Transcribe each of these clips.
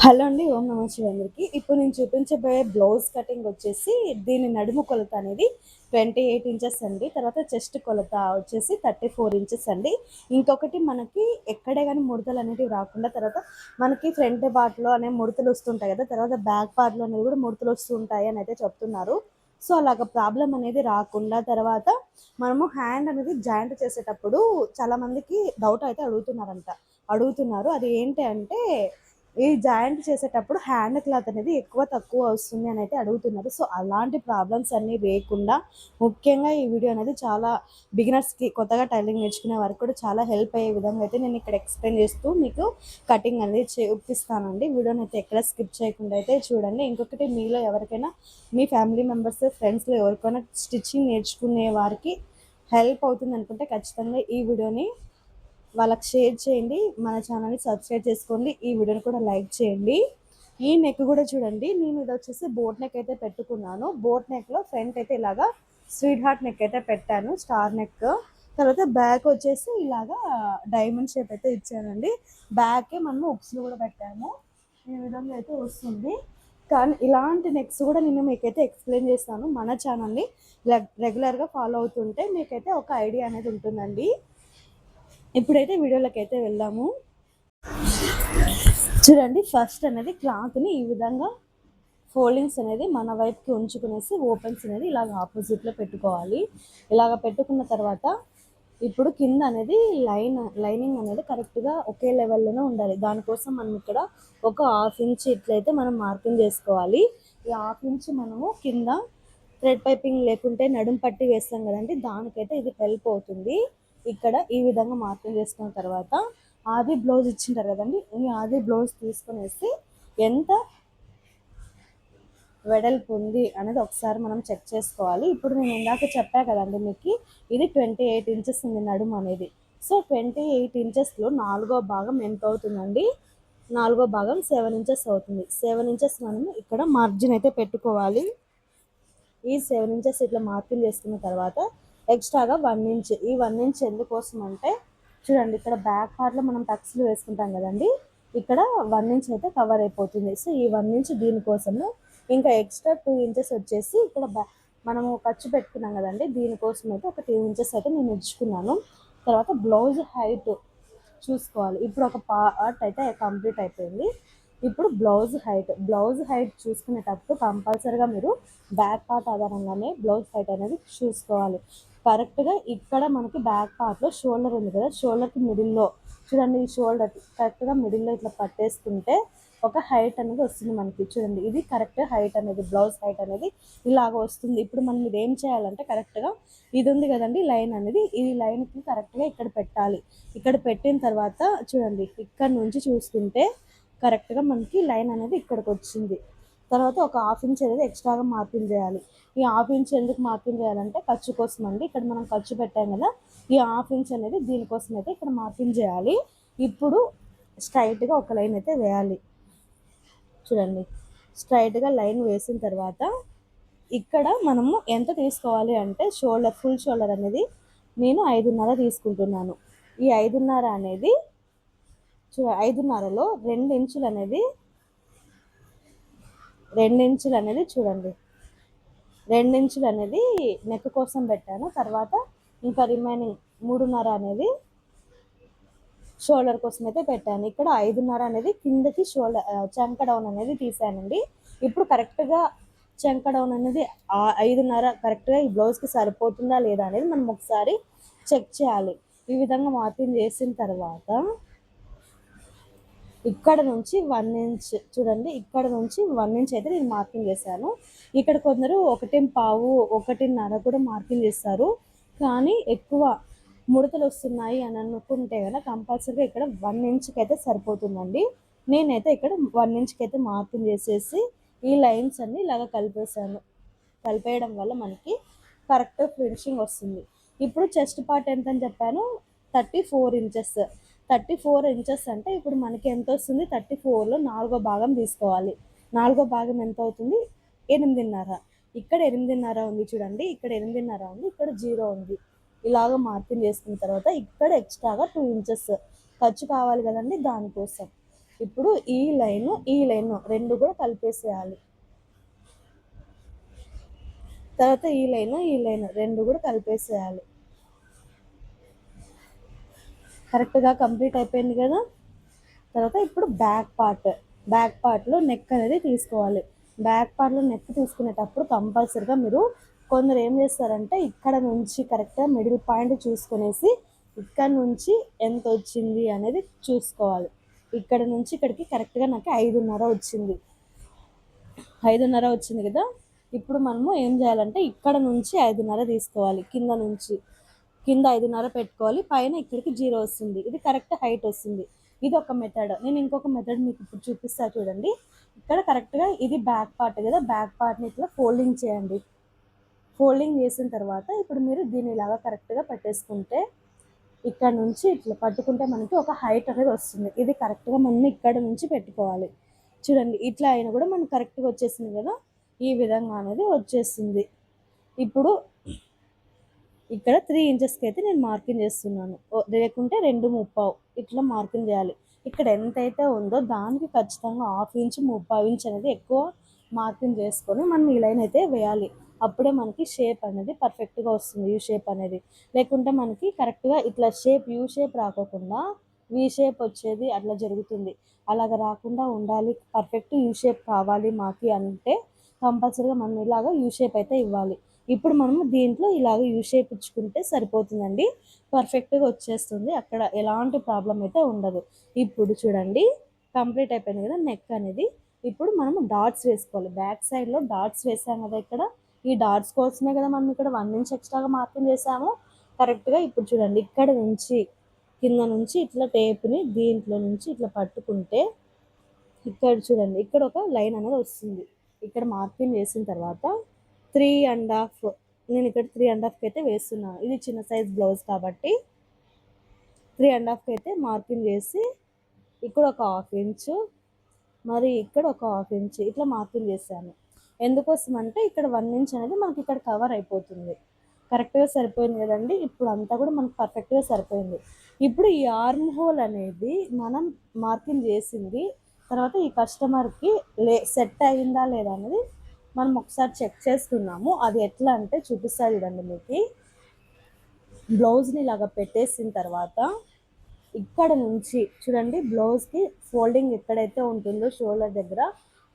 Hello అండి. ఓం నమ శివాయ అందరికి. ఇప్పుడు నేను చూపించబోయే బ్లౌజ్ కటింగ్ వచ్చేసి దీని నడుము కొలత అనేది 28 ఇంచెస్ అండి. తర్వాత చెస్ట్ కొలత వచ్చేసి 34 ఇంచెస్ అండి. ఇంకొకటి మనకి ఎక్కడే కానీ ముడతలు అనేవి రాకుండా, తర్వాత మనకి ఫ్రంట్ పార్ట్లో అనే ముడతలు వస్తుంటాయి కదా, తర్వాత బ్యాక్ పార్ట్లో అనేది కూడా ముడతలు వస్తుంటాయి అని అయితే చెప్తున్నారు. సో అలాగ ప్రాబ్లం అనేది రాకుండా, తర్వాత మనము హ్యాండ్ అనేది జాయింట్ చేసేటప్పుడు చాలామందికి డౌట్ అయితే అడుగుతున్నారు. అది ఏంటి అంటే, ఈ జాయింట్ చేసేటప్పుడు హ్యాండ్ క్లాత్ అనేది ఎక్కువ తక్కువ వస్తుంది అని అయితే అడుగుతున్నారు. సో అలాంటి ప్రాబ్లమ్స్ అన్నీ లేకుండా, ముఖ్యంగా ఈ వీడియో అనేది చాలా బిగినర్స్కి, కొత్తగా టైలరింగ్ నేర్చుకునే వారికి కూడా చాలా హెల్ప్ అయ్యే విధంగా అయితే నేను ఇక్కడ ఎక్స్ప్లెయిన్ చేస్తూ మీకు కటింగ్ అనేది చూపిస్తానండి. వీడియోని అయితే ఎక్కడ స్కిప్ చేయకుండా అయితే చూడండి. ఇంకొకటి, మీలో ఎవరికైనా మీ ఫ్యామిలీ మెంబర్స్, ఫ్రెండ్స్లో ఎవరికైనా స్టిచ్చింగ్ నేర్చుకునే వారికి హెల్ప్ అవుతుంది అనుకుంటే ఖచ్చితంగా ఈ వీడియోని వాళ్ళకి షేర్ చేయండి. మన ఛానల్ని సబ్స్క్రైబ్ చేసుకోండి. ఈ వీడియోని కూడా లైక్ చేయండి. ఈ నెక్ కూడా చూడండి, నేను ఇది వచ్చేసి బోట్ నెక్ అయితే పెట్టుకున్నాను. బోట్ నెక్లో ఫ్రంట్ అయితే ఇలాగా స్వీట్ హార్ట్ నెక్ అయితే పెట్టాను, స్టార్ నెక్. తర్వాత బ్యాక్ వచ్చేసి ఇలాగా డైమండ్ షేప్ అయితే ఇచ్చానండి. బ్యాకే మనము ఉక్స్లు కూడా పెట్టాము. ఈ విధంగా అయితే వస్తుంది. కానీ ఇలాంటి నెక్స్ కూడా నేను మీకైతే ఎక్స్ప్లెయిన్ చేస్తాను. మన ఛానల్ని రెగ్యులర్గా ఫాలో అవుతుంటే మీకైతే ఒక ఐడియా అనేది ఉంటుందండి. ఇప్పుడైతే వీడియోలోకి అయితే వెళ్దాము. చూడండి, ఫస్ట్ అనేది క్లాత్ని ఈ విధంగా ఫోల్డింగ్స్ అనేది మన వైపుకి ఉంచుకునేసి ఓపెన్స్ అనేది ఇలాగ ఆపోజిట్లో పెట్టుకోవాలి. ఇలాగ పెట్టుకున్న తర్వాత ఇప్పుడు కింద అనేది లైనింగ్ అనేది కరెక్ట్గా ఒకే లెవెల్లోనే ఉండాలి. దానికోసం మనం ఇక్కడ ఒక 1/2 ఇంచ్ ఇట్లయితే మనం మార్కింగ్ చేసుకోవాలి. ఈ 1/2 ఇంచ్ మనము కింద థ్రెడ్ పైపింగ్ లేకుంటే నడుము పట్టి వేస్తాం కదండి, దానికైతే ఇది హెల్ప్ అవుతుంది. ఇక్కడ ఈ విధంగా మార్కింగ్ చేసుకున్న తర్వాత ఆది బ్లౌజ్ ఇచ్చింటారు కదండి, ఈ ఆది బ్లౌజ్ తీసుకునేసి ఎంత వెడల్పు ఉంది అనేది ఒకసారి మనం చెక్ చేసుకోవాలి. ఇప్పుడు నేను ఇందాక చెప్పా కదండి మీకు, ఇది 28 ఇంచెస్ ఉంది నడుము అనేది. సో 28 ఇంచెస్లో 4వ భాగం ఎంత అవుతుందండి? 4వ భాగం 7 ఇంచెస్ అవుతుంది. 7 ఇంచెస్ మనము ఇక్కడ మార్జిన్ అయితే పెట్టుకోవాలి. ఈ 7 ఇంచెస్ ఇట్లా మార్కింగ్ చేసుకున్న తర్వాత ఎక్స్ట్రాగా 1 ఇంచ్, ఈ 1 ఇంచ్ ఎందుకోసం అంటే చూడండి, ఇక్కడ బ్యాక్ పార్ట్లో మనం టక్స్లు వేసుకుంటాం కదండి, ఇక్కడ 1 ఇంచ్ అయితే కవర్ అయిపోతుంది. సో ఈ 1 ఇంచ్ దీనికోసము, ఇంకా ఎక్స్ట్రా 2 ఇంచెస్ వచ్చేసి ఇక్కడ మనము ఖర్చు పెట్టుకున్నాం కదండి, దీనికోసం అయితే ఒక 2 ఇంచెస్ అయితే నేను ఉంచుకున్నాను. తర్వాత బ్లౌజ్ హైట్ చూసుకోవాలి. ఇప్పుడు ఒక పార్ట్ అయితే కంప్లీట్ అయిపోయింది. ఇప్పుడు బ్లౌజ్ హైట్ చూసుకునేటప్పుడు కంపల్సరీగా మీరు బ్యాక్ పార్ట్ ఆధారంగానే బ్లౌజ్ హైట్ అనేది చూసుకోవాలి. కరెక్ట్గా ఇక్కడ మనకి బ్యాక్ పార్ట్లో షోల్డర్ ఉంది కదా, షోల్డర్కి మిడిల్లో చూడండి, ఈ షోల్డర్ కరెక్ట్గా మిడిల్లో ఇట్లా పట్టేసుకుంటే ఒక హైట్ అనేది వస్తుంది మనకి. చూడండి, ఇది కరెక్ట్ హైట్ అనేది, బ్లౌజ్ హైట్ అనేది ఇలాగ వస్తుంది. ఇప్పుడు మనం ఇది ఏం చేయాలంటే, కరెక్ట్గా ఇది ఉంది కదండి లైన్ అనేది, ఈ లైన్కి కరెక్ట్గా ఇక్కడ పెట్టాలి. ఇక్కడ పెట్టిన తర్వాత చూడండి, ఇక్కడ నుంచి చూసుకుంటే కరెక్ట్గా మనకి లైన్ అనేది ఇక్కడికి వచ్చింది. తర్వాత ఒక 1/2 ఇంచ్ అనేది ఎక్స్ట్రాగా మార్కింగ్ చేయాలి. ఈ 1/2 ఇంచ్ ఎందుకు మార్కింగ్ చేయాలంటే ఖర్చు కోసం అండి. ఇక్కడ మనం ఖర్చు పెట్టాం కదా, ఈ 1/2 ఇంచ్ అనేది దీనికోసం అయితే ఇక్కడ మార్కింగ్ చేయాలి. ఇప్పుడు స్ట్రైట్గా ఒక లైన్ అయితే వేయాలి. చూడండి, స్ట్రైట్గా లైన్ వేసిన తర్వాత ఇక్కడ మనము ఎంత తీసుకోవాలి అంటే, ఫుల్ షోల్డర్ అనేది నేను 5.5 తీసుకుంటున్నాను. ఈ 5.5 అనేది 5.5లో 2 ఇంచులు అనేది చూడండి, 2 ఇంచులు అనేది నెక్ కోసం పెట్టాను. తర్వాత ఇంకా రిమైనింగ్ 3.5 అనేది షోల్డర్ కోసం అయితే పెట్టాను. ఇక్కడ 5.5 అనేది కిందకి చంక డౌన్ అనేది తీసానండి. ఇప్పుడు కరెక్ట్గా చంక డౌన్ అనేది 5.5 కరెక్ట్గా ఈ బ్లౌజ్కి సరిపోతుందా లేదా అనేది మనం ఒకసారి చెక్ చేయాలి. ఈ విధంగా మార్కింగ్ చేసిన తర్వాత ఇక్కడ నుంచి 1 ఇంచ్ చూడండి, ఇక్కడ నుంచి 1 ఇంచ్ అయితే నేను మార్కింగ్ చేశాను. ఇక్కడ కొందరు 1.5, 1.5 కూడా మార్కింగ్ చేస్తారు. కానీ ఎక్కువ ముడతలు వస్తున్నాయి అని అనుకుంటే కనుక కంపల్సరీగా ఇక్కడ 1 ఇంచ్కి అయితే సరిపోతుందండి. నేనైతే ఇక్కడ 1 ఇంచ్కి అయితే మార్కింగ్ చేసేసి ఈ లైన్స్ అన్ని ఇలాగ కలిపేయడం వల్ల మనకి కరెక్ట్ ఫినిషింగ్ వస్తుంది. ఇప్పుడు చెస్ట్ పార్ట్ ఎంత అని చెప్పాను, 34 ఇంచెస్. 34 ఇంచెస్ అంటే ఇప్పుడు మనకి ఎంత వస్తుంది, 34లో 4వ భాగం తీసుకోవాలి. 4వ భాగం ఎంత అవుతుంది? 8.5. ఇక్కడ 8.5 ఉంది చూడండి, ఇక్కడ 8.5 ఉంది, ఇక్కడ 0 ఉంది. ఇలాగ మార్కింగ్ చేసుకున్న తర్వాత ఇక్కడ ఎక్స్ట్రాగా 2 ఇంచెస్ ఖర్చు కావాలి కదండి, దానికోసం ఇప్పుడు ఈ లైన్ రెండు కూడా కలిపేసేయాలి. తర్వాత ఈ లైన్ రెండు కూడా కలిపేసేయాలి. కరెక్ట్గా కంప్లీట్ అయిపోయింది కదా. తర్వాత ఇప్పుడు బ్యాక్ పార్ట్లో నెక్ అనేది తీసుకోవాలి. బ్యాక్ పార్ట్లో నెక్ తీసుకునేటప్పుడు కంపల్సరిగా మీరు కొందరు ఏం చేస్తారంటే ఇక్కడ నుంచి కరెక్ట్గా మిడిల్ పాయింట్ చూసుకునేసి ఇక్కడ నుంచి ఎంత వచ్చింది అనేది చూసుకోవాలి. ఇక్కడ నుంచి ఇక్కడికి కరెక్ట్గా నాకు 5.5 వచ్చింది. 5.5 వచ్చింది కదా. ఇప్పుడు మనము ఏం చేయాలంటే ఇక్కడ నుంచి 5.5 తీసుకోవాలి. కింద 5.5 పెట్టుకోవాలి. పైన ఇక్కడికి 0 వస్తుంది. ఇది కరెక్ట్ హైట్ వస్తుంది. ఇది ఒక మెథడ్. నేను ఇంకొక మెథడ్ మీకు ఇప్పుడు చూపిస్తా చూడండి. ఇక్కడ కరెక్ట్గా ఇది బ్యాక్ పార్ట్ కదా. బ్యాక్ పార్ట్ని ఇట్లా ఫోల్డింగ్ చేయండి. ఫోల్డింగ్ చేసిన తర్వాత ఇప్పుడు మీరు దీన్ని ఇలాగా కరెక్ట్గా పెట్టేసుకుంటే ఇక్కడ నుంచి ఇట్లా పట్టుకుంటే మనకి ఒక హైట్ అనేది వస్తుంది. ఇది కరెక్ట్గా మనం ఇక్కడ నుంచి పెట్టుకోవాలి. చూడండి ఇట్లా అయినా కూడా మనకు కరెక్ట్గా వచ్చేసింది కదా. ఈ విధంగా అనేది వచ్చేస్తుంది. ఇప్పుడు ఇక్కడ 3 ఇంచెస్కి అయితే నేను మార్కింగ్ చేస్తున్నాను. లేకుంటే 2.35 ఇట్లా మార్కింగ్ చేయాలి. ఇక్కడ ఎంతైతే ఉందో దానికి ఖచ్చితంగా 1/2 ఇంచ్ 3/4 ఇంచ్ అనేది ఎక్కువ మార్కింగ్ చేసుకొని మనం ఈ లైన్ అయితే వేయాలి. అప్పుడే మనకి షేప్ అనేది పర్ఫెక్ట్గా వస్తుంది. యూ షేప్ అనేది లేకుంటే మనకి కరెక్ట్గా ఇట్లా యూ షేప్ రాకోకుండా వి షేప్ వచ్చేది అట్లా జరుగుతుంది. అలాగ రాకుండా ఉండాలి. పర్ఫెక్ట్ యూ షేప్ కావాలి మాకి అంటే కంపల్సరీగా మనం ఇలాగా యూ షేప్ అయితే ఇవ్వాలి. ఇప్పుడు మనము దీంట్లో ఇలాగ యూ షేప్ ఇచ్చుకుంటే సరిపోతుందండి. పర్ఫెక్ట్గా వచ్చేస్తుంది. అక్కడ ఎలాంటి ప్రాబ్లం అయితే ఉండదు. ఇప్పుడు చూడండి కంప్లీట్ అయిపోయింది కదా నెక్ అనేది. ఇప్పుడు మనము డాట్స్ వేసుకోవాలి. బ్యాక్ సైడ్లో డాట్స్ వేసాం కదా. ఇక్కడ ఈ డాట్స్ కోసమే కదా మనం ఇక్కడ 1 ఇంచ్ ఎక్స్ట్రాగా మార్కింగ్ చేసాము. కరెక్ట్గా ఇప్పుడు చూడండి ఇక్కడ నుంచి కింద నుంచి ఇట్లా టేప్ని దీంట్లో నుంచి ఇట్లా పట్టుకుంటే ఇక్కడ చూడండి ఇక్కడ ఒక లైన్ అనేది వస్తుంది. ఇక్కడ మార్కింగ్ చేసిన తర్వాత 3.5 నేను ఇక్కడ 3.5 అయితే వేస్తున్నాను. ఇది చిన్న సైజ్ బ్లౌజ్ కాబట్టి 3.5 అయితే మార్కింగ్ చేసి ఇక్కడ ఒక 1/2 ఇంచు మరి ఇక్కడ ఒక 1/2 ఇంచు ఇట్లా మార్కింగ్ చేశాను. ఎందుకోసం అంటే ఇక్కడ 1 ఇంచ్ అనేది మనకి ఇక్కడ కవర్ అయిపోతుంది. కరెక్ట్గా సరిపోయింది కదండి. ఇప్పుడు అంతా కూడా మనకు పర్ఫెక్ట్గా సరిపోయింది. ఇప్పుడు ఈ ఆర్మ్ హోల్ అనేది మనం మార్కింగ్ చేసింది తర్వాత ఈ కస్టమర్కి సెట్ అయిందా లేదా అనేది మనం ఒకసారి చెక్ చేస్తున్నాము. అది ఎట్లా అంటే చూపిస్తా చూడండి. మీకు బ్లౌజ్ని ఇలాగా పెట్టేసిన తర్వాత ఇక్కడ నుంచి చూడండి బ్లౌజ్కి ఫోల్డింగ్ ఎక్కడైతే ఉంటుందో షోల్డర్ దగ్గర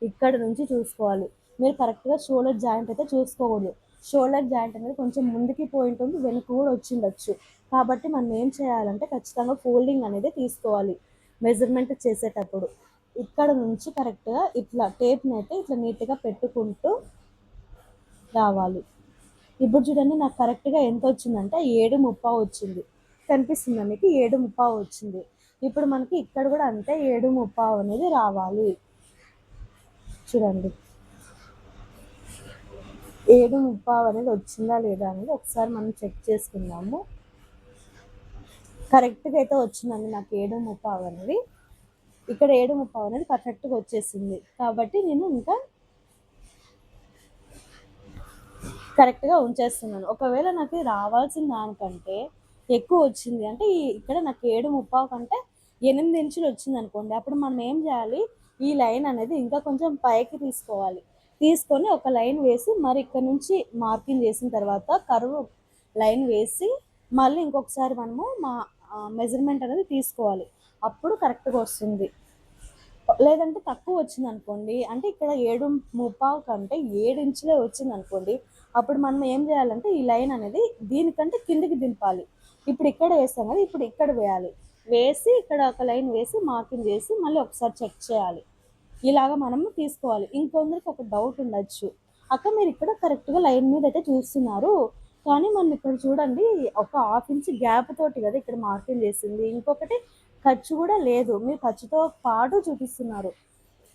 ఇక్కడ నుంచి చూసుకోవాలి. మీరు కరెక్ట్గా షోల్డర్ జాయింట్ అయితే చూసుకోకూడదు. షోల్డర్ జాయింట్ అనేది కొంచెం ముందుకి పోయి ఉంటుంది, వెనుక కూడా వచ్చిండొచ్చు. కాబట్టి మనం ఏం చేయాలంటే ఖచ్చితంగా ఫోల్డింగ్ అనేది తీసుకోవాలి. మెజర్మెంట్ చేసేటప్పుడు ఇక్కడ నుంచి కరెక్ట్గా ఇట్లా టేప్ని అయితే ఇట్లా నీట్గా పెట్టుకుంటూ రావాలి. ఇప్పుడు చూడండి నాకు కరెక్ట్గా ఎంత వచ్చిందంటే 7.35 వచ్చింది. కనిపిస్తుందా మీకు? 7.35 వచ్చింది. ఇప్పుడు మనకి ఇక్కడ కూడా అంతే 7.35 అనేది రావాలి. చూడండి 7.35 అనేది వచ్చిందా లేదా అనేది ఒకసారి మనం చెక్ చేసుకుందాము. కరెక్ట్గా అయితే వచ్చిందండి నాకు 7.35 అనేది. ఇక్కడ 7.35 అనేది పర్ఫెక్ట్గా వచ్చేసింది. కాబట్టి నేను ఇంకా కరెక్ట్గా ఉంచేస్తున్నాను. ఒకవేళ నాకు రావాల్సిన దానికంటే ఎక్కువ వచ్చింది అంటే ఇక్కడ నాకు 7.35 కంటే 8 ఇంచులు వచ్చింది అనుకోండి. అప్పుడు మనం ఏం చేయాలి, ఈ లైన్ అనేది ఇంకా కొంచెం పైకి తీసుకోవాలి. తీసుకొని ఒక లైన్ వేసి మరి ఇక్కడ నుంచి మార్కింగ్ చేసిన తర్వాత కర్వ్ లైన్ వేసి మళ్ళీ ఇంకొకసారి మనము మెజర్మెంట్ అనేది తీసుకోవాలి. అప్పుడు కరెక్ట్గా వస్తుంది. లేదంటే తక్కువ వచ్చింది అనుకోండి, అంటే ఇక్కడ 7.35 కంటే 7 ఇంచులే వచ్చింది అనుకోండి, అప్పుడు మనం ఏం చేయాలంటే ఈ లైన్ అనేది దీనికంటే కిందికి దింపాలి. ఇప్పుడు ఇక్కడ వేస్తాం కదా, ఇప్పుడు ఇక్కడ వేయాలి. వేసి ఇక్కడ ఒక లైన్ వేసి మార్కింగ్ చేసి మళ్ళీ ఒకసారి చెక్ చేయాలి. ఇలాగ మనము తీసుకోవాలి. ఇంకొందరికి ఒక డౌట్ ఉండొచ్చు, అక్క మీరు ఇక్కడ కరెక్ట్గా లైన్ మీద అయితే చూస్తున్నారు, కానీ మనం ఇక్కడ చూడండి ఒక 1/2 ఇంచ్ గ్యాప్ తోటి కదా ఇక్కడ మార్కింగ్ చేసింది, ఇంకొకటి ఖర్చు కూడా లేదు, మీరు ఖర్చుతో పాటు చూపిస్తున్నారు,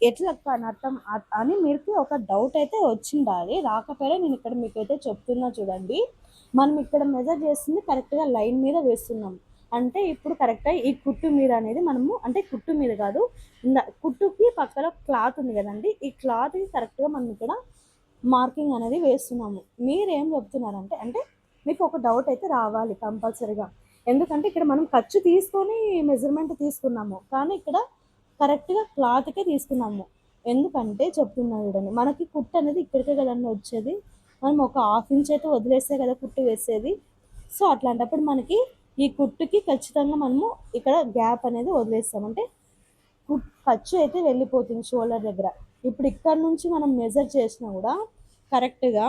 ఎట్లా అర్థం అని మీకు ఒక డౌట్ అయితే వచ్చిండాలి. రాకపోయినా నేను ఇక్కడ మీకైతే చెప్తున్నా చూడండి. మనం ఇక్కడ మెజర్ చేస్తుంది కరెక్ట్గా లైన్ మీద వేస్తున్నాం అంటే ఇప్పుడు కరెక్ట్గా ఈ కుట్టు మీద అనేది మనము అంటే కుట్టు మీద కాదు, కుట్టుకి పక్కన క్లాత్ ఉంది కదండి, ఈ క్లాత్కి కరెక్ట్గా మనం ఇక్కడ మార్కింగ్ అనేది వేస్తున్నాము. మీరేం చెప్తున్నారంటే అంటే మీకు ఒక డౌట్ అయితే రావాలి కంపల్సరీగా. ఎందుకంటే ఇక్కడ మనం ఖర్చు తీసుకొని మెజర్మెంట్ తీసుకున్నాము, కానీ ఇక్కడ కరెక్ట్గా క్లాత్కే తీసుకున్నాము. ఎందుకంటే చెప్తున్నా చూడండి, మనకి కుట్టు అనేది ఇక్కడికే కదండి వచ్చేది. మనం ఒక హాఫ్ ఇంచ్ అయితే వదిలేస్తే కదా కుట్టు వేసేది. సో అట్లాంటప్పుడు మనకి ఈ కుట్టుకి ఖచ్చితంగా మనము ఇక్కడ గ్యాప్ అనేది వదిలేస్తాం. అంటే ఖర్చు అయితే వెళ్ళిపోతుంది షోల్డర్ దగ్గర. ఇప్పుడు ఇక్కడ నుంచి మనం మెజర్ చేసినా కూడా కరెక్ట్గా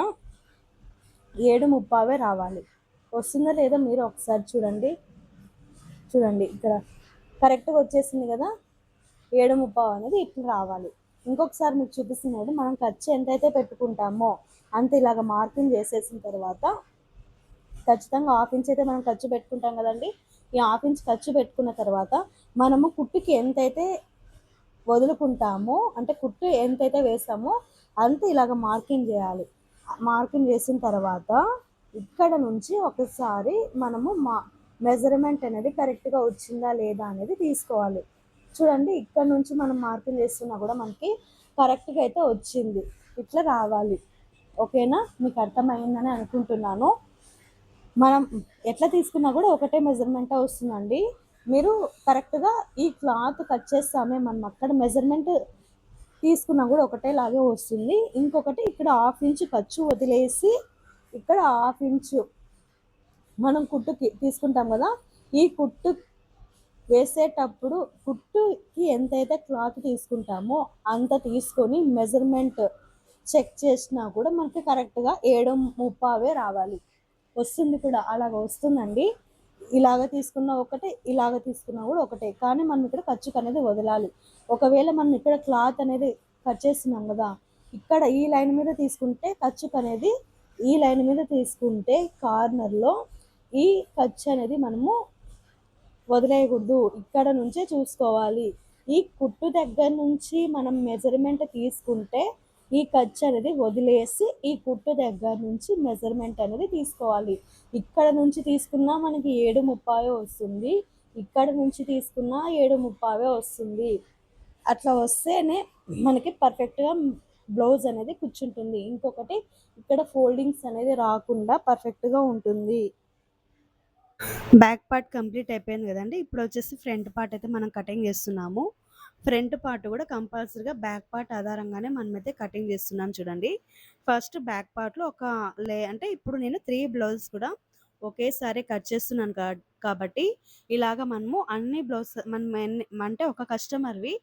7:30 రావాలి. వస్తుందా లేదా మీరు ఒకసారి చూడండి. చూడండి ఇక్కడ కరెక్ట్గా వచ్చేసింది కదా, 7:30 అనేది ఇట్లా రావాలి. ఇంకొకసారి మీకు చూపిస్తున్నది, మనం ఖర్చు ఎంతైతే పెట్టుకుంటామో అంత ఇలాగ మార్కింగ్ చేసేసిన తర్వాత ఖచ్చితంగా హాఫ్ ఇంచ్ అయితే మనం ఖర్చు పెట్టుకుంటాం కదండి. ఈ హాఫ్ ఇంచ్ ఖర్చు పెట్టుకున్న తర్వాత మనము కుట్టుకి ఎంతైతే వదులుకుంటామో, అంటే కుట్టు ఎంతైతే వేస్తామో అంత ఇలాగ మార్కింగ్ చేయాలి. మార్కింగ్ చేసిన తర్వాత ఇక్కడ నుంచి ఒకసారి మనము మెజర్మెంట్ అనేది కరెక్ట్గా వచ్చిందా లేదా అనేది తీసుకోవాలి. చూడండి ఇక్కడ నుంచి మనం మార్కింగ్ చేస్తున్నా కూడా మనకి కరెక్ట్గా అయితే వచ్చింది. ఇట్లా రావాలి. ఓకేనా, మీకు అర్థమైందని అనుకుంటున్నాను. మనం ఎట్లా తీసుకున్నా కూడా ఒకటే మెజర్మెంటే వస్తుందండి. మీరు కరెక్ట్గా ఈ క్లాత్ కట్ చేస్తామే మనం అక్కడ మెజర్మెంట్ తీసుకున్నా కూడా ఒకటేలాగే వస్తుంది. ఇంకొకటి ఇక్కడ హాఫ్ ఇంచ్ ఖర్చు వదిలేసి ఇక్కడ హాఫ్ ఇంచు మనం కుట్టుకి తీసుకుంటాం కదా, ఈ కుట్టు వేసేటప్పుడు కుట్టుకి ఎంతైతే క్లాత్ తీసుకుంటామో అంత తీసుకొని మెజర్మెంట్ చెక్ చేసినా కూడా మనకి కరెక్ట్గా 7:30 రావాలి. వస్తుంది కూడా, అలాగ వస్తుందండి. ఇలాగ తీసుకున్న ఒకటే, ఇలాగ తీసుకున్నా కూడా ఒకటే. కానీ మనం ఇక్కడ ఖర్చుకు అనేది వదలాలి. ఒకవేళ మనం ఇక్కడ క్లాత్ అనేది కట్ చేస్తున్నాం కదా, ఇక్కడ ఈ లైన్ మీద తీసుకుంటే ఖర్చుకు అనేది, ఈ లైన్ మీద తీసుకుంటే కార్నర్లో ఈ ఖర్చు అనేది మనము వదిలేయకూడదు. ఇక్కడ నుంచే చూసుకోవాలి. ఈ కుట్టు దగ్గర నుంచి మనం మెజర్మెంట్ తీసుకుంటే ఈ ఖర్చు అనేది వదిలేసి ఈ కుట్టు దగ్గర నుంచి మెజర్మెంట్ అనేది తీసుకోవాలి. ఇక్కడ నుంచి తీసుకున్నా మనకి 7:30 వస్తుంది, ఇక్కడ నుంచి తీసుకున్నా 7:30 వస్తుంది. అట్లా వస్తేనే మనకి పర్ఫెక్ట్గా బ్లౌజ్ అనేది కూర్చుంటుంది. ఇంకొకటి ఇక్కడ ఫోల్డింగ్స్ అనేది రాకుండా పర్ఫెక్ట్గా ఉంటుంది. బ్యాక్ పార్ట్ కంప్లీట్ అయిపోయింది కదండి. ఇప్పుడు వచ్చేసి ఫ్రంట్ పార్ట్ అయితే మనం కటింగ్ చేస్తున్నాము. ఫ్రంట్ పార్ట్ కూడా కంపల్సరీగా బ్యాక్ పార్ట్ ఆధారంగానే మనమైతే కటింగ్ చేస్తున్నాం. చూడండి, ఫస్ట్ బ్యాక్ పార్ట్లో ఒక అంటే ఇప్పుడు నేను 3 బ్లౌజెస్ కూడా ఒకేసారి కట్ చేస్తున్నాను కాబట్టి ఇలాగ మనము అన్ని బ్లౌజ్ అంటే ఒక కస్టమర్వి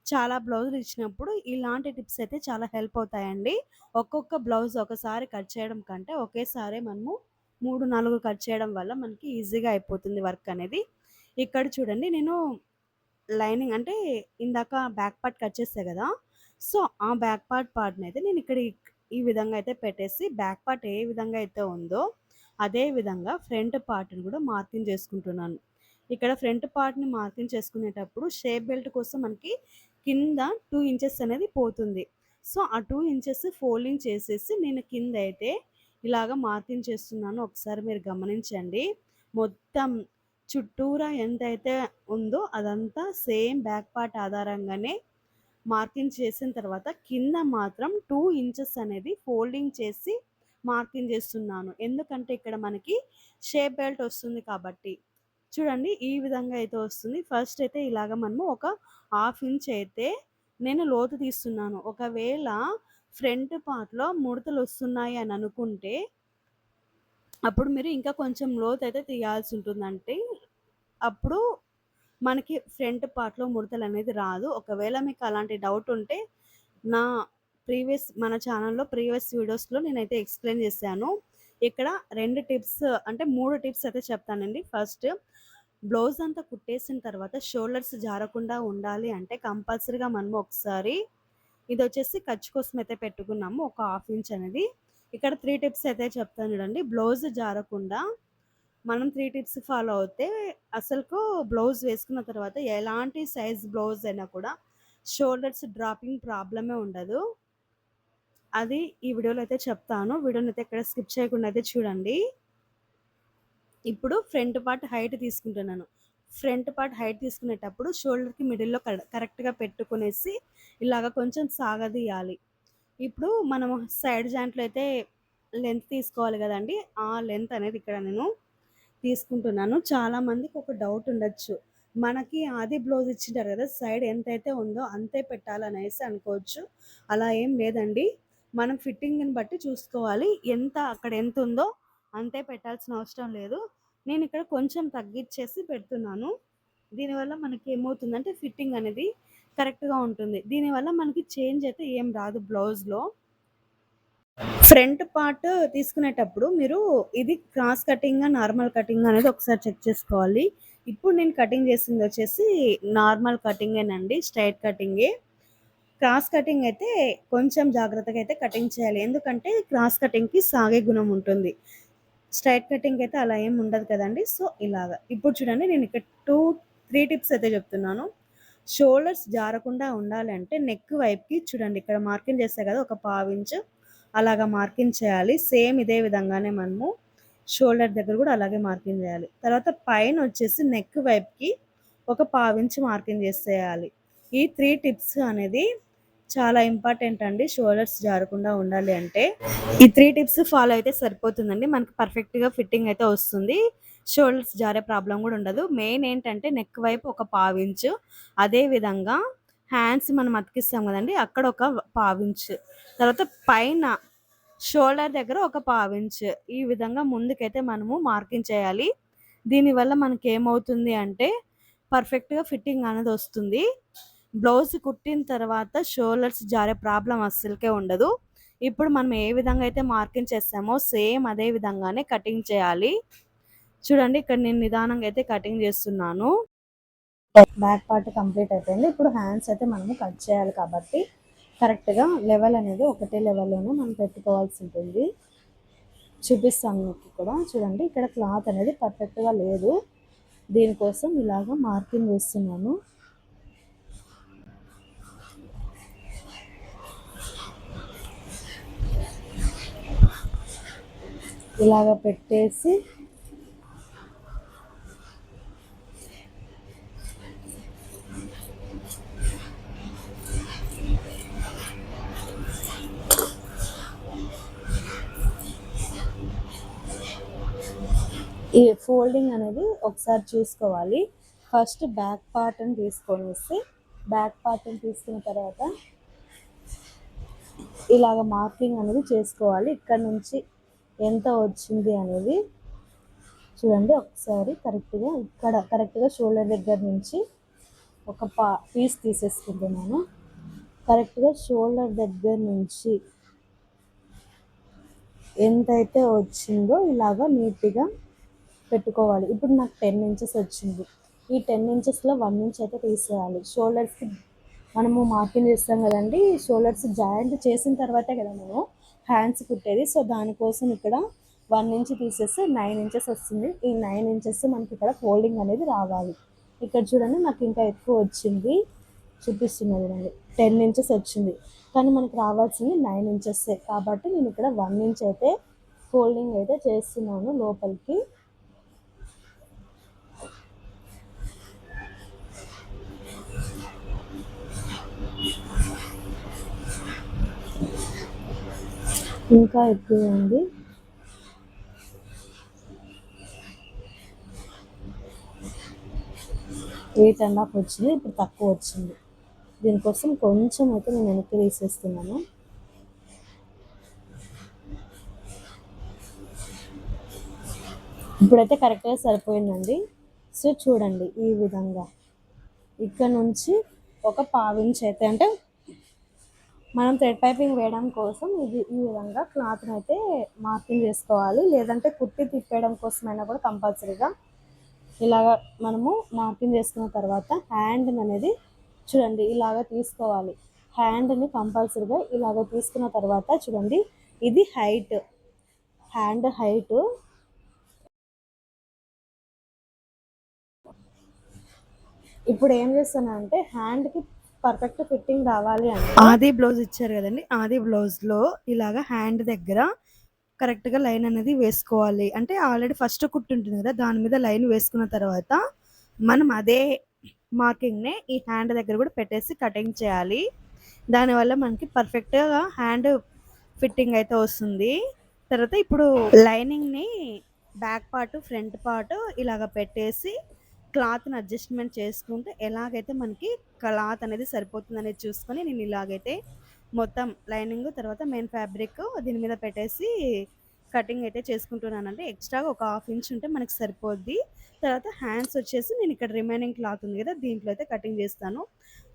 చాలా బ్లౌజులు ఇచ్చినప్పుడు ఇలాంటి టిప్స్ అయితే చాలా హెల్ప్ అవుతాయండి. ఒక్కొక్క బ్లౌజ్ ఒకసారి కట్ చేయడం కంటే ఒకేసారి మనము 3, 4 కట్ చేయడం వల్ల మనకి ఈజీగా అయిపోతుంది వర్క్ అనేది. ఇక్కడ చూడండి, నేను లైనింగ్ అంటే ఇందాక బ్యాక్ పార్ట్ కట్ చేసా కదా, సో ఆ బ్యాక్ పార్ట్ని అయితే నేను ఇక్కడ ఈ విధంగా అయితే పెట్టేసి బ్యాక్ పార్ట్ ఏ విధంగా అయితే ఉందో అదే విధంగా ఫ్రంట్ పార్ట్ని కూడా మార్కింగ్ చేసుకుంటున్నాను. ఇక్కడ ఫ్రంట్ పార్ట్ని మార్కింగ్ చేసుకునేటప్పుడు షేప్ బెల్ట్ కోసం మనకి కింద 2 ఇంచెస్ అనేది పోతుంది. సో ఆ 2 ఇంచెస్ ఫోల్డింగ్ చేసేసి నేను కింద అయితే ఇలాగ మార్కింగ్ చేస్తున్నాను. ఒకసారి మీరు గమనించండి. మొత్తం చుట్టూరా ఎంతైతే ఉందో అదంతా సేమ్ బ్యాక్ పార్ట్ ఆధారంగానే మార్కింగ్ చేసిన తర్వాత కింద మాత్రం 2 ఇంచెస్ అనేది ఫోల్డింగ్ చేసి మార్కింగ్ చేస్తున్నాను. ఎందుకంటే ఇక్కడ మనకి షేప్ బెల్ట్ వస్తుంది కాబట్టి. చూడండి, ఈ విధంగా అయితే వస్తుంది. ఫస్ట్ అయితే ఇలాగ మనము ఒక హాఫ్ ఇంచ్ అయితే నేను లోతు తీస్తున్నాను. ఒకవేళ ఫ్రంట్ పార్ట్లో ముడతలు వస్తున్నాయి అని అనుకుంటే అప్పుడు మీరు ఇంకా కొంచెం లోతు అయితే తీయాల్సి ఉంటుందంటే అప్పుడు మనకి ఫ్రంట్ పార్ట్లో ముడతలు అనేది రాదు. ఒకవేళ మీకు అలాంటి డౌట్ ఉంటే నా మన ఛానల్లో ప్రీవియస్ వీడియోస్లో నేనైతే ఎక్స్ప్లెయిన్ చేశాను. ఇక్కడ 2 టిప్స్ అంటే 3 టిప్స్ అయితే చెప్తానండి. ఫస్ట్, బ్లౌజ్ అంతా కుట్టేసిన తర్వాత షోల్డర్స్ జారకుండా ఉండాలి అంటే కంపల్సరీగా మనము ఒకసారి ఇది వచ్చేసి ఖర్చు కోసం అయితే పెట్టుకున్నాము ఒక హాఫ్ ఇంచ్ అనేది. ఇక్కడ 3 టిప్స్ అయితే చెప్తాను చూడండి. బ్లౌజ్ జారకుండా మనం 3 టిప్స్ ఫాలో అవుతే అసలుకు బ్లౌజ్ వేసుకున్న తర్వాత ఎలాంటి సైజ్ బ్లౌజ్ అయినా కూడా షోల్డర్స్ డ్రాపింగ్ ప్రాబ్లమే ఉండదు. అది ఈ వీడియోలో అయితే చెప్తాను. వీడియోని అయితే ఎక్కడ స్కిప్ చేయకుండా అయితే చూడండి. ఇప్పుడు ఫ్రంట్ పార్ట్ హైట్ తీసుకుంటున్నాను. ఫ్రంట్ పార్ట్ హైట్ తీసుకునేటప్పుడు షోల్డర్కి మిడిల్లో కరెక్ట్గా పెట్టుకునేసి ఇలాగ కొంచెం సాగదీయాలి. ఇప్పుడు మనము సైడ్ జాయింట్లో అయితే లెంత్ తీసుకోవాలి కదండి, ఆ లెంత్ అనేది ఇక్కడ నేను తీసుకుంటున్నాను. చాలామందికి ఒక డౌట్ ఉండొచ్చు, మనకి ఆది బ్లౌజ్ ఇచ్చింటారు కదా, సైడ్ ఎంతైతే ఉందో అంతే పెట్టాలనేసి అనుకోవచ్చు. అలా ఏం లేదండి. మనం ఫిట్టింగ్‌ని బట్టి చూసుకోవాలి. అక్కడ ఎంత ఉందో అంతే పెట్టాల్సిన అవసరం లేదు. నేను ఇక్కడ కొంచెం తగ్గిచ్చేసి పెడుతున్నాను. దీనివల్ల మనకి ఏమవుతుందంటే ఫిట్టింగ్ అనేది కరెక్ట్‌గా ఉంటుంది. దీనివల్ల మనకి చేంజ్ అయితే ఏం రాదు బ్లౌజ్‌లో. ఫ్రంట్ పార్ట్ తీసుకునేటప్పుడు మీరు ఇది క్రాస్ కటింగా, నార్మల్ కటింగా అనేది ఒకసారి చెక్ చేసుకోవాలి. ఇప్పుడు నేను కటింగ్ చేసింది వచ్చేసి నార్మల్ కటింగేనండి. స్ట్రెయిట్ కటింగే. క్రాస్ కటింగ్ అయితే కొంచెం జాగ్రత్తగా అయితే కటింగ్ చేయాలి. ఎందుకంటే క్రాస్ కటింగ్‌కి సాగే గుణం ఉంటుంది. స్ట్రెయిట్ కటింగ్ అయితే అలా ఏమి ఉండదు కదండీ. సో, ఇలాగా. ఇప్పుడు చూడండి నేను ఇక్కడ 3 టిప్స్ అయితే చెప్తున్నాను. షోల్డర్స్ జారకుండా ఉండాలంటే నెక్ వైపుకి చూడండి, ఇక్కడ మార్కింగ్ చేశా కదా ఒక పావించు అలాగా మార్కింగ్ చేయాలి. సేమ్ ఇదే విధంగానే మనము షోల్డర్ దగ్గర కూడా అలాగే మార్కింగ్ చేయాలి. తర్వాత పైన వచ్చేసి నెక్ వైపుకి ఒక పావించు మార్కింగ్ చేసేయాలి. ఈ 3 టిప్స్ అనేది చాలా ఇంపార్టెంట్ అండి. షోల్డర్స్ జారకుండా ఉండాలి అంటే ఈ 3 టిప్స్ ఫాలో అయితే సరిపోతుందండి. మనకి పర్ఫెక్ట్‌గా ఫిట్టింగ్ అయితే వస్తుంది. షోల్డర్స్ జారే ప్రాబ్లమ్ గూడా ఉండదు. మెయిన్ ఏంటంటే నెక్ వైపు ఒక పావించు, అదే విధంగా హ్యాండ్స్ మనం అతికిస్తాం గదండీ! అక్కడ ఒక పావించు, తర్వాత పైన షోల్డర్ దగ్గర ఒక పావించు, ఈ విధంగా ముందుకైతే మనము మార్కింగ్ చేయాలి. దీనివల్ల మనకేమవుతుంది అంటే పర్ఫెక్ట్‌గా ఫిట్టింగ్ అనేది వస్తుంది. బ్లౌజ్ కుట్టిన తర్వాత షోల్డర్స్ జారే ప్రాబ్లమ్ అస్సలకే ఉండదు. ఇప్పుడు మనం ఏ విధంగా అయితే మార్కింగ్ చేసామో సేమ్ అదే విధంగానే కటింగ్ చేయాలి. చూడండి ఇక్కడ నేను నిదానంగా అయితే కటింగ్ చేస్తున్నాను. బ్యాక్ పార్ట్ కంప్లీట్ అయిపోయింది. ఇప్పుడు హ్యాండ్స్ అయితే మనము కట్ చేయాలి కాబట్టి కరెక్ట్‌గా లెవెల్ అనేది ఒకటే లెవెల్‌లోనే మనం పెట్టుకోవాల్సి ఉంటుంది. చూపిస్తాను మీకు ఇక్కడ. చూడండి ఇక్కడ క్లాత్ అనేది పర్ఫెక్ట్‌గా లేదు. దీనికోసం ఇలాగ మార్కింగ్ వేస్తున్నాను. ఇలాగ పెట్టేసి ఈ ఫోల్డింగ్ అనేది ఒకసారి చూసుకోవాలి. ఫస్ట్ బ్యాక్ పార్ట్ని తీసుకొనేసి బ్యాక్ పార్ట్ని తీసుకున్న తర్వాత ఇలాగ మార్కింగ్ అనేది చేసుకోవాలి. ఇక్కడ నుంచి ఎంత వచ్చింది అనేది చూడండి ఒకసారి కరెక్ట్‌గా ఇక్కడ కరెక్ట్‌గా షోల్డర్ దగ్గర నుంచి ఒక పీస్ తీసేసుకుంటున్నాను. కరెక్ట్‌గా షోల్డర్ దగ్గర నుంచి ఎంతైతే వచ్చిందో ఇలాగ నీట్‌గా పెట్టుకోవాలి. ఇప్పుడు నాకు 10 ఇంచెస్ వచ్చింది. ఈ 10 ఇంచెస్‌లో 1 ఇంచ్ అయితే తీసేయాలి. షోల్డర్స్‌కి మనము మార్కింగ్ చేస్తాం కదండీ! షోల్డర్స్ జాయింట్ చేసిన తర్వాతే కదా మనం హ్యాండ్స్ కుట్టేది. సో, దానికోసం ఇక్కడ 1 ఇంచ్ తీసేస్తే 9 ఇంచెస్ వస్తుంది. ఈ 9 ఇంచెస్ మనకి ఇక్కడ ఫోల్డింగ్ అనేది రావాలి. ఇక్కడ చూడండి నాకు ఇంకా ఎక్కువ వచ్చింది. చూపిస్తున్నా చూడండి. 10 ఇంచెస్ వచ్చింది. కానీ మనకి రావాల్సింది 9 ఇంచెసే. కాబట్టి నేను ఇక్కడ 1 ఇంచ్ అయితే ఫోల్డింగ్ అయితే చేస్తున్నాను లోపలికి. ఇంకా ఎక్కువ ఉంది. ఎయిట్ అండ్ హాఫ్ వచ్చింది. ఇప్పుడు తక్కువ వచ్చింది. దీనికోసం కొంచెం అయితే నేను వెనక్కి తీసేస్తున్నాను. ఇప్పుడైతే కరెక్ట్‌గా సరిపోయిందండి. సో, చూడండి ఈ విధంగా ఇక్కడ నుంచి ఒక పావించ్ అయితే అంటే మనం థ్రెడ్ పైపింగ్ వేయడం కోసం ఈ విధంగా క్లాత్ని అయితే మార్కింగ్ చేసుకోవాలి. లేదంటే కుట్టి తిప్పేయడం కోసమైనా కూడా కంపల్సరీగా ఇలాగ మనము మార్కింగ్ చేసుకున్న తర్వాత హ్యాండ్ అనేది చూడండి ఇలాగ తీసుకోవాలి. హ్యాండ్ని కంపల్సరీగా ఇలాగ తీసుకున్న తర్వాత చూడండి ఇది హైట్, హ్యాండ్ హైట్. ఇప్పుడు ఏం చేస్తానంటే హ్యాండ్కి పర్ఫెక్ట్ ఫిట్టింగ్ రావాలి అంటే ఆది బ్లౌజ్ ఇచ్చారు కదండి, ఆది బ్లౌజ్లో ఇలాగ హ్యాండ్ దగ్గర కరెక్ట్‌గా లైన్ అనేది వేసుకోవాలి. అంటే ఆల్రెడీ ఫస్ట్ కుట్టు ఉంటుంది కదా, దాని మీద లైన్ వేసుకున్న తర్వాత మనం అదే మార్కింగ్‌నే ఈ హ్యాండ్ దగ్గర కూడా పెట్టేసి కటింగ్ చేయాలి. దానివల్ల మనకి పర్ఫెక్ట్‌గా హ్యాండ్ ఫిట్టింగ్ అయితే వస్తుంది. తర్వాత ఇప్పుడు లైనింగ్‌ని బ్యాక్ పార్ట్, ఫ్రంట్ పార్ట్ ఇలాగ పెట్టేసి క్లాత్‌ని అడ్జస్ట్‌మెంట్ చేసుకుంటూ ఎలాగైతే మనకి క్లాత్ అనేది సరిపోతుందనేది చూసుకొని నేను ఇలాగైతే మొత్తం లైనింగ్ తర్వాత మెయిన్ ఫ్యాబ్రిక్ దీని మీద పెట్టేసి కటింగ్ అయితే చేసుకుంటున్నానండి. ఎక్స్‌ట్రాగా ఒక హాఫ్ ఇంచ్ ఉంటే మనకి సరిపోద్ది. తర్వాత హ్యాండ్స్ వచ్చేసి నేను ఇక్కడ రిమైనింగ్ క్లాత్ ఉంది కదా! దీంట్లో అయితే కటింగ్ చేస్తాను.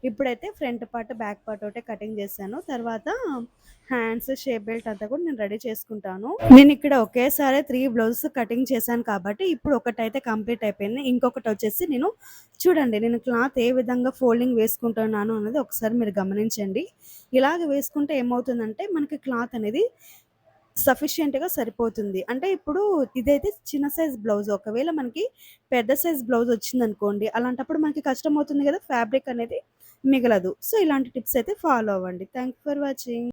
ఇప్పుడైతే ఫ్రంట్ పార్ట్, బ్యాక్ పార్ట్ ఒకటే కటింగ్ చేశాను. తర్వాత హ్యాండ్స్, షేప్ బెల్ట్ అంతా కూడా నేను రెడీ చేసుకుంటాను. నేనిక్కడ ఒకేసారి 3 బ్లౌజెస్ కటింగ్ చేశాను కాబట్టి ఇప్పుడు ఒకటైతే కంప్లీట్ అయిపోయింది. ఇంకొకటొచ్చేసి చూడండి నేను క్లాత్ ఏ విధంగా ఫోల్డింగ్ వేసుకుంటున్నాను అన్నది ఒకసారి మీరు గమనించండి. ఇలాగ వేసుకుంటే ఏమవుతుందంటే మనకి క్లాత్ అనేది సఫిషియెంట్‌గా సరిపోతుంది. అంటే ఇప్పుడు ఇదైతే చిన్న సైజ్ బ్లౌజ్. ఒకవేళ మనకి పెద్ద సైజ్ బ్లౌజ్ వచ్చిందనుకోండి, అలాంటప్పుడు మనకి కష్టమవుతుంది గదా! ఫ్యాబ్రిక్ అనేది మిగలదు. సో, ఇలాంటి టిప్స్ అయితే ఫాలో అవ్వండి. Thank you for watching.